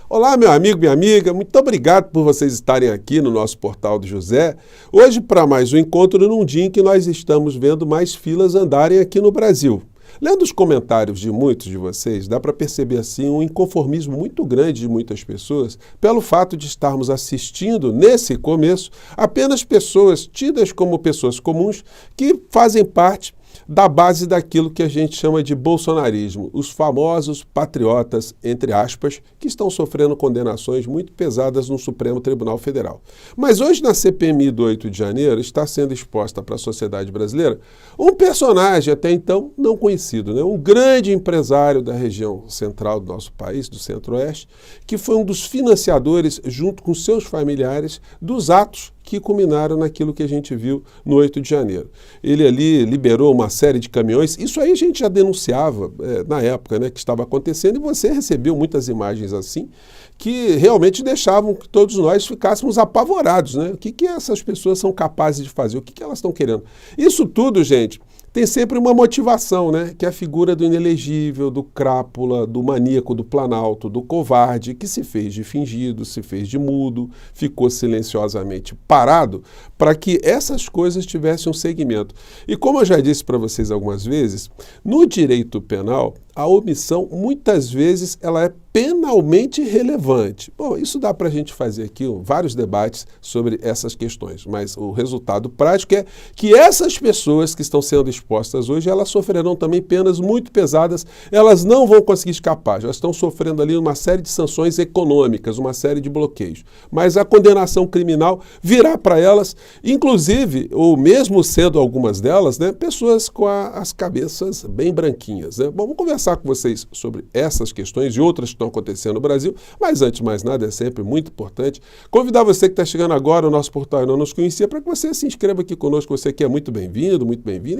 Olá, meu amigo, minha amiga, muito obrigado por vocês estarem aqui no nosso Portal do José. Hoje, para mais um encontro num dia em que nós estamos vendo mais filas andarem aqui no Brasil. Lendo os comentários de muitos de vocês, dá para perceber assim um inconformismo muito grande de muitas pessoas pelo fato de estarmos assistindo, nesse começo, apenas pessoas tidas como pessoas comuns que fazem parte da base daquilo que a gente chama de bolsonarismo, os famosos patriotas, entre aspas, que estão sofrendo condenações muito pesadas no Supremo Tribunal Federal. Mas hoje na CPMI do 8 de janeiro está sendo exposta para a sociedade brasileira um personagem até então não conhecido, né? Um grande empresário da região central do nosso país, do Centro-Oeste, que foi um dos financiadores, junto com seus familiares, dos atos que culminaram naquilo que a gente viu no 8 de janeiro. Ele ali liberou uma série de caminhões, isso aí a gente já denunciava na época, né, que estava acontecendo, e você recebeu muitas imagens assim, que realmente deixavam que todos nós ficássemos apavorados, né? O que essas pessoas são capazes de fazer, o que elas estão querendo. Isso tudo, gente, tem sempre uma motivação, né? Que é a figura do inelegível, do crápula, do maníaco do Planalto, do covarde, que se fez de fingido, se fez de mudo, ficou silenciosamente parado para que essas coisas tivessem um segmento. E como eu já disse para vocês algumas vezes, no direito penal, a omissão, muitas vezes, ela é penalmente relevante. Bom, isso dá para a gente fazer aqui vários debates sobre essas questões, mas o resultado prático é que essas pessoas que estão sendo expostas hoje, elas sofrerão também penas muito pesadas, elas não vão conseguir escapar, já estão sofrendo ali uma série de sanções econômicas, uma série de bloqueios. Mas a condenação criminal virá para elas, inclusive, ou mesmo sendo algumas delas, né, pessoas com as cabeças bem branquinhas, né? Bom, vamos conversar com vocês sobre essas questões e outras que estão acontecendo no Brasil, mas antes de mais nada, é sempre muito importante convidar você que está chegando agora ao nosso portal e não nos conhecia, para que você se inscreva aqui conosco, você que é muito bem-vindo,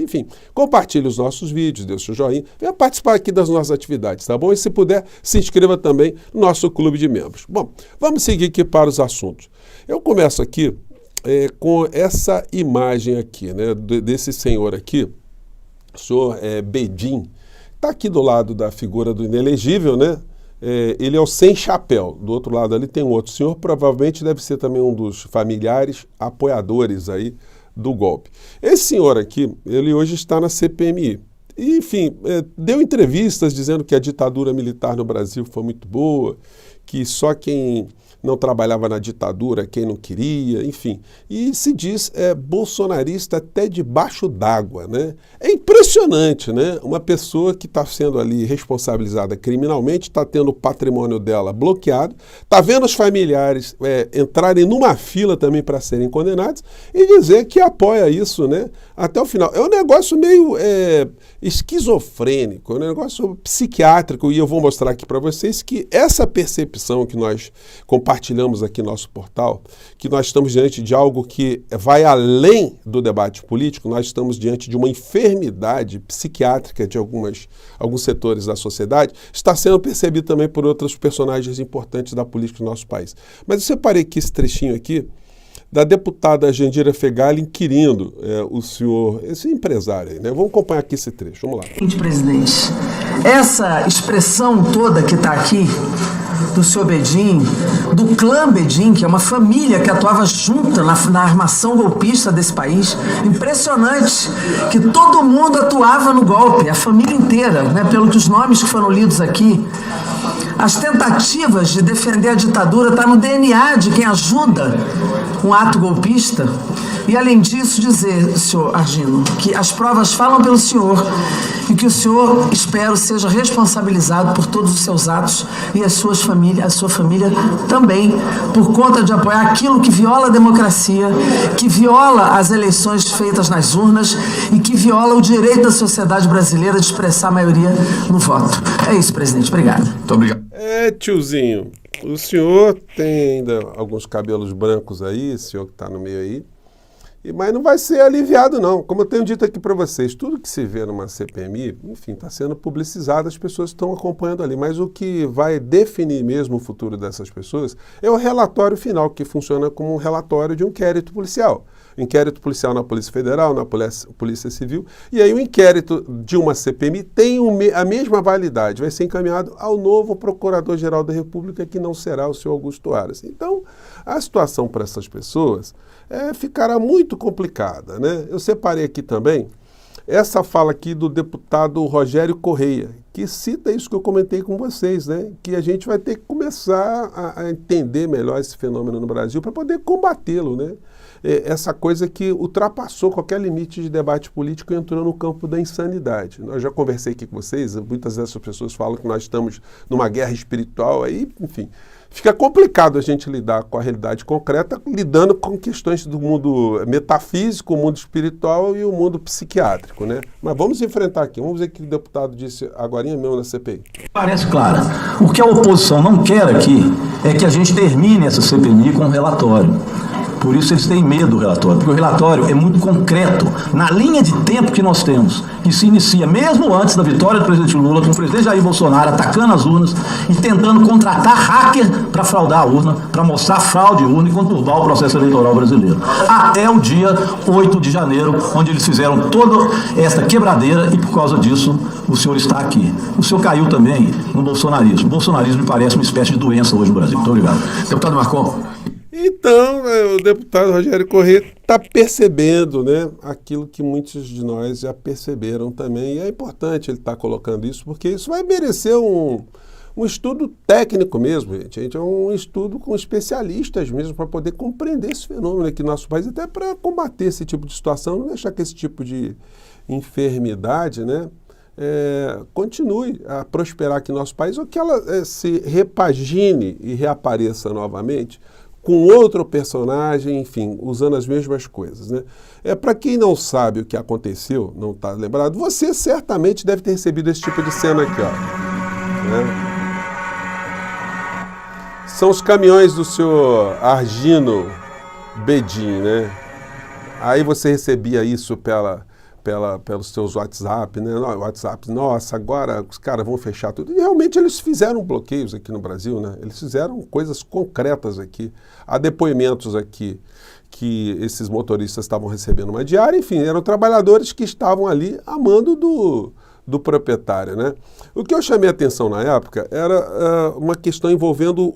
enfim, compartilhe os nossos vídeos, dê o seu joinha, venha participar aqui das nossas atividades, tá bom? E se puder, se inscreva também no nosso clube de membros. Bom, vamos seguir aqui para os assuntos. Eu começo aqui com essa imagem aqui, né, desse senhor aqui, o senhor Bedin. Está aqui do lado da figura do inelegível, né? Ele é o sem chapéu. Do outro lado ali tem um outro senhor, provavelmente deve ser também um dos familiares apoiadores aí do golpe. Esse senhor aqui, ele hoje está na CPMI. E, enfim, deu entrevistas dizendo que a ditadura militar no Brasil foi muito boa, que só quem não trabalhava na ditadura, quem não queria, enfim. E se diz bolsonarista até debaixo d'água, né? É impressionante, né? Uma pessoa que está sendo ali responsabilizada criminalmente, está tendo o patrimônio dela bloqueado, está vendo os familiares entrarem numa fila também para serem condenados e dizer que apoia isso, né? Até o final. É um negócio meio esquizofrênico, é um negócio psiquiátrico, e eu vou mostrar aqui para vocês que essa percepção que nós compartilhamos aqui no nosso portal, que nós estamos diante de algo que vai além do debate político, nós estamos diante de uma enfermidade psiquiátrica de alguns setores da sociedade, está sendo percebido também por outros personagens importantes da política do nosso país. Mas eu separei aqui esse trechinho aqui, da deputada Jandira Fegali inquirindo o senhor, esse empresário aí, né? Vamos acompanhar aqui esse trecho, vamos lá. Presidente, essa expressão toda que está aqui, do senhor Bedin, do clã Bedin, que é uma família que atuava junta na armação golpista desse país, impressionante que todo mundo atuava no golpe, a família inteira, né? Pelo que os nomes que foram lidos aqui. As tentativas de defender a ditadura estão no DNA de quem ajuda um ato golpista. E, além disso, dizer, senhor Argino, que as provas falam pelo senhor e que o senhor, espero, seja responsabilizado por todos os seus atos e a sua família também, por conta de apoiar aquilo que viola a democracia, que viola as eleições feitas nas urnas e que viola o direito da sociedade brasileira de expressar a maioria no voto. É isso, presidente. Obrigado. Muito obrigado. Tiozinho, o senhor tem ainda alguns cabelos brancos aí, esse senhor que está no meio aí. Mas não vai ser aliviado, não. Como eu tenho dito aqui para vocês, tudo que se vê numa CPMI, enfim, está sendo publicizado, as pessoas estão acompanhando ali. Mas o que vai definir mesmo o futuro dessas pessoas é o relatório final, que funciona como um relatório de um inquérito policial. Inquérito policial na Polícia Federal, na Polícia Civil, e aí o inquérito de uma CPMI tem a mesma validade, vai ser encaminhado ao novo Procurador-Geral da República, que não será o senhor Augusto Aras. Então, a situação para essas pessoas ficará muito complicada, né? Eu separei aqui também essa fala aqui do deputado Rogério Correia, que cita isso que eu comentei com vocês, né? Que a gente vai ter que começar a entender melhor esse fenômeno no Brasil para poder combatê-lo, né? Essa coisa que ultrapassou qualquer limite de debate político e entrou no campo da insanidade. Eu já conversei aqui com vocês, muitas dessas pessoas falam que nós estamos numa guerra espiritual, aí, enfim, fica complicado a gente lidar com a realidade concreta, lidando com questões do mundo metafísico, o mundo espiritual e o mundo psiquiátrico, né? Mas vamos enfrentar aqui, vamos ver o que o deputado disse agora mesmo na CPI. Parece claro. O que a oposição não quer aqui é que a gente termine essa CPMI com um relatório. Por isso eles têm medo do relatório, porque o relatório é muito concreto, na linha de tempo que nós temos, que se inicia mesmo antes da vitória do presidente Lula, com o presidente Jair Bolsonaro atacando as urnas e tentando contratar hacker para fraudar a urna, para mostrar fraude de urna e conturbar o processo eleitoral brasileiro. Até o dia 8 de janeiro, onde eles fizeram toda esta quebradeira e por causa disso o senhor está aqui. O senhor caiu também no bolsonarismo. O bolsonarismo me parece uma espécie de doença hoje no Brasil. Muito obrigado. Deputado Marcon. Então, o deputado Rogério Correia está percebendo, né, aquilo que muitos de nós já perceberam também. E é importante ele estar colocando isso, porque isso vai merecer um estudo técnico mesmo, gente. É um estudo com especialistas mesmo para poder compreender esse fenômeno aqui no nosso país, até para combater esse tipo de situação, não deixar que esse tipo de enfermidade, né, continue a prosperar aqui no nosso país, ou que ela se repagine e reapareça novamente com outro personagem, enfim, usando as mesmas coisas, né? Para quem não sabe o que aconteceu, não está lembrado, você certamente deve ter recebido esse tipo de cena aqui, ó. Né? São os caminhões do senhor Argino Bedin, né? Aí você recebia isso pelos seus WhatsApp, né? WhatsApp, nossa, agora os caras vão fechar tudo. E realmente eles fizeram bloqueios aqui no Brasil, né? Eles fizeram coisas concretas aqui. Há depoimentos aqui que esses motoristas estavam recebendo uma diária, enfim, eram trabalhadores que estavam ali a mando do proprietário, né? O que eu chamei a atenção na época era uma questão envolvendo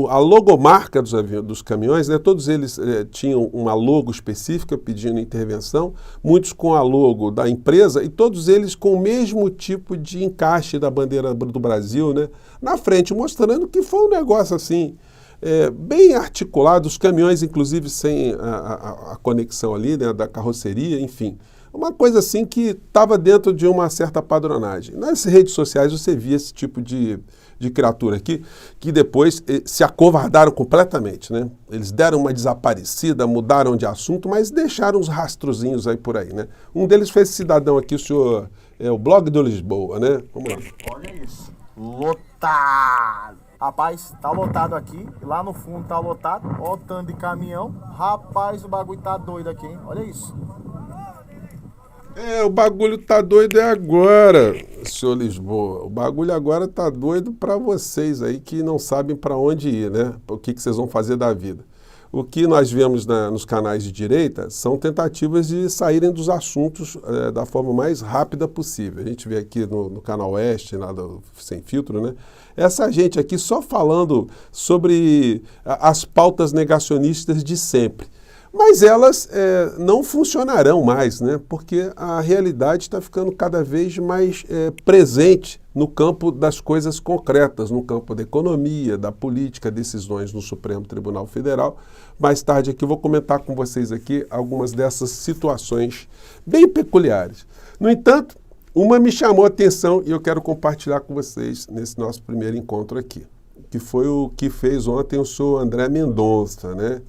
a logomarca dos caminhões, né? Todos eles tinham uma logo específica pedindo intervenção, muitos com a logo da empresa e todos eles com o mesmo tipo de encaixe da bandeira do Brasil, né? Na frente, mostrando que foi um negócio assim, bem articulado, os caminhões inclusive sem a conexão ali, né, da carroceria, enfim. Uma coisa assim que estava dentro de uma certa padronagem. Nas redes sociais você via esse tipo de criatura aqui, que depois se acovardaram completamente, né? Eles deram uma desaparecida, mudaram de assunto, mas deixaram uns rastrozinhos aí por aí, né? Um deles foi esse cidadão aqui, o senhor, o blog do Lisboa, né? Vamos lá. Olha isso, lotado. Rapaz, tá lotado aqui, lá no fundo tá lotado, ó o tanto de caminhão. Rapaz, o bagulho tá doido aqui, hein? Olha isso. O bagulho tá doido agora, senhor Lisboa. O bagulho agora tá doido para vocês aí que não sabem para onde ir, né? O que vocês vão fazer da vida. O que nós vemos nos canais de direita são tentativas de saírem dos assuntos da forma mais rápida possível. A gente vê aqui no canal Oeste, Sem Filtro, né? Essa gente aqui só falando sobre as pautas negacionistas de sempre. Mas elas não funcionarão mais, né? Porque a realidade está ficando cada vez mais presente no campo das coisas concretas, no campo da economia, da política, decisões no Supremo Tribunal Federal. Mais tarde aqui eu vou comentar com vocês aqui algumas dessas situações bem peculiares. No entanto, uma me chamou a atenção e eu quero compartilhar com vocês nesse nosso primeiro encontro aqui, que foi o que fez ontem o senhor André Mendonça, né?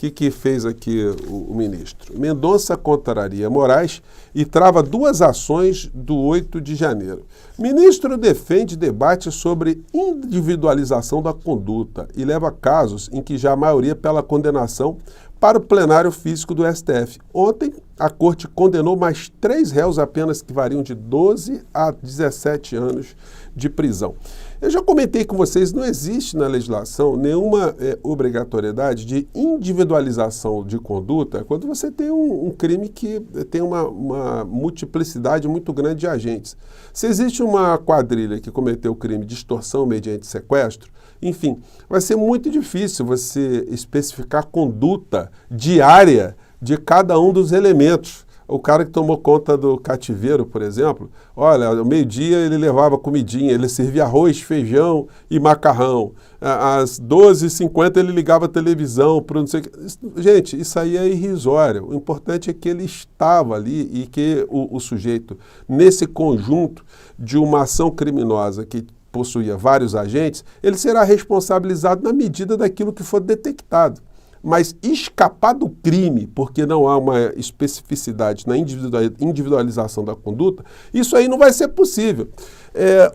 que fez aqui o ministro? Mendonça contraria Moraes e trava 2 ações do 8 de janeiro. Ministro defende debate sobre individualização da conduta e leva casos em que já a maioria pela condenação para o plenário físico do STF. Ontem, a Corte condenou mais 3 réus apenas que variam de 12 a 17 anos de prisão. Eu já comentei com vocês, não existe na legislação nenhuma obrigatoriedade de individualização de conduta quando você tem um crime que tem uma multiplicidade muito grande de agentes. Se existe uma quadrilha que cometeu o crime de extorsão mediante sequestro, enfim, vai ser muito difícil você especificar a conduta diária de cada um dos elementos. O cara que tomou conta do cativeiro, por exemplo, olha, ao meio-dia ele levava comidinha, ele servia arroz, feijão e macarrão. Às 12h50 ele ligava a televisão para não sei o que. Gente, isso aí é irrisório. O importante é que ele estava ali e que o sujeito, nesse conjunto de uma ação criminosa que possuía vários agentes, ele será responsabilizado na medida daquilo que for detectado. Mas escapar do crime, porque não há uma especificidade na individualização da conduta, isso aí não vai ser possível.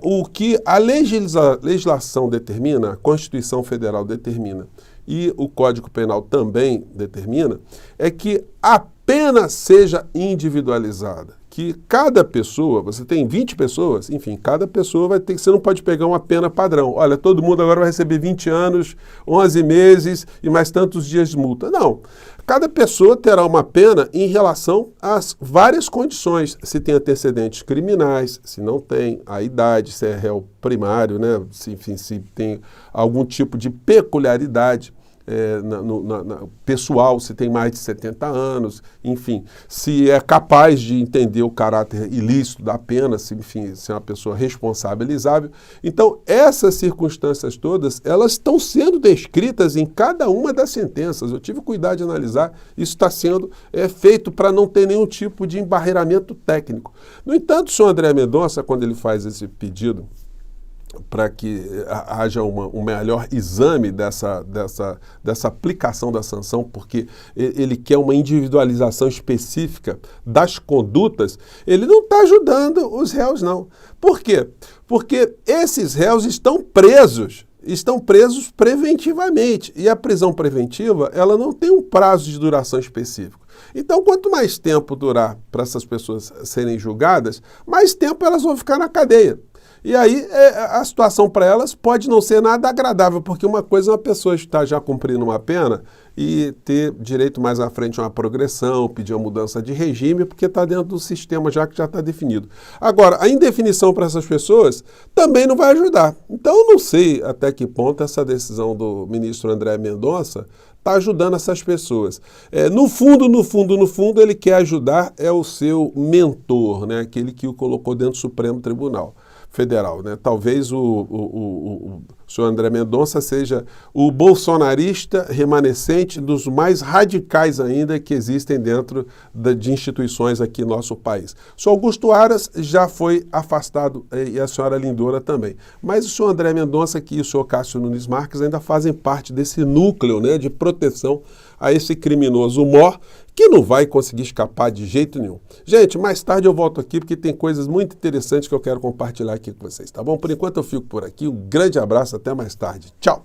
O que a legislação determina, a Constituição Federal determina, e o Código Penal também determina, é que a pena seja individualizada. Que cada pessoa, você tem 20 pessoas, enfim, cada pessoa vai ter que, você não pode pegar uma pena padrão. Olha, todo mundo agora vai receber 20 anos, 11 meses e mais tantos dias de multa. Não. Cada pessoa terá uma pena em relação às várias condições. Se tem antecedentes criminais, se não tem, a idade, se é réu primário, né? Se tem algum tipo de peculiaridade. Pessoal, se tem mais de 70 anos, enfim, se é capaz de entender o caráter ilícito da pena, se é uma pessoa responsabilizável. Então, essas circunstâncias todas, elas estão sendo descritas em cada uma das sentenças. Eu tive cuidado de analisar, isso está sendo feito para não ter nenhum tipo de embarreiramento técnico. No entanto, o senhor André Mendonça, quando ele faz esse pedido, para que haja um melhor exame dessa aplicação da sanção, porque ele quer uma individualização específica das condutas, ele não está ajudando os réus, não. Por quê? Porque esses réus estão presos preventivamente, e a prisão preventiva, ela não tem um prazo de duração específico. Então, quanto mais tempo durar para essas pessoas serem julgadas, mais tempo elas vão ficar na cadeia. E aí a situação para elas pode não ser nada agradável, porque uma coisa é uma pessoa estar já cumprindo uma pena e ter direito mais à frente a uma progressão, pedir uma mudança de regime, porque está dentro do sistema já que já está definido. Agora, a indefinição para essas pessoas também não vai ajudar. Então, eu não sei até que ponto essa decisão do ministro André Mendonça está ajudando essas pessoas. No fundo, ele quer ajudar o seu mentor, né? Aquele que o colocou dentro do Supremo Tribunal Federal, né? Talvez o senhor André Mendonça seja o bolsonarista remanescente dos mais radicais ainda que existem dentro de instituições aqui no nosso país. O senhor Augusto Aras já foi afastado e a senhora Lindora também. Mas o senhor André Mendonça e o senhor Cássio Nunes Marques ainda fazem parte desse núcleo, né, de proteção a esse criminoso mor, que não vai conseguir escapar de jeito nenhum. Gente, mais tarde eu volto aqui porque tem coisas muito interessantes que eu quero compartilhar aqui com vocês, tá bom? Por enquanto eu fico por aqui, um grande abraço, até mais tarde. Tchau!